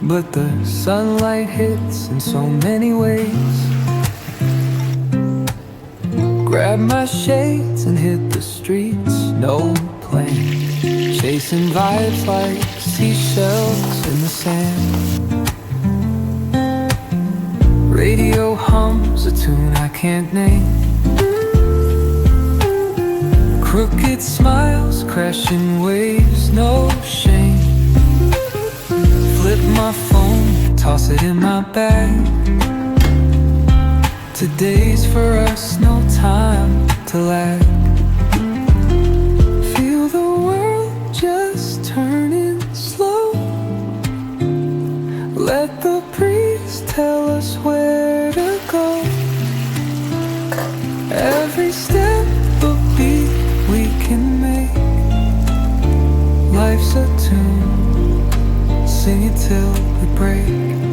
but the sunlight hits in so many ways. Grab my shades and hit the streets, no plan. Chasing vibes like seashells in the sand. Radio hums a tune I can't name. Crooked smiles, crashing waves, no shame. Flip my phone, toss it in my bag. Today's for us, no time to lag. Feel the world just turning slow. Let the breeze tell us where to go. Every step a beat we can make. Life's a tune, sing it till we break.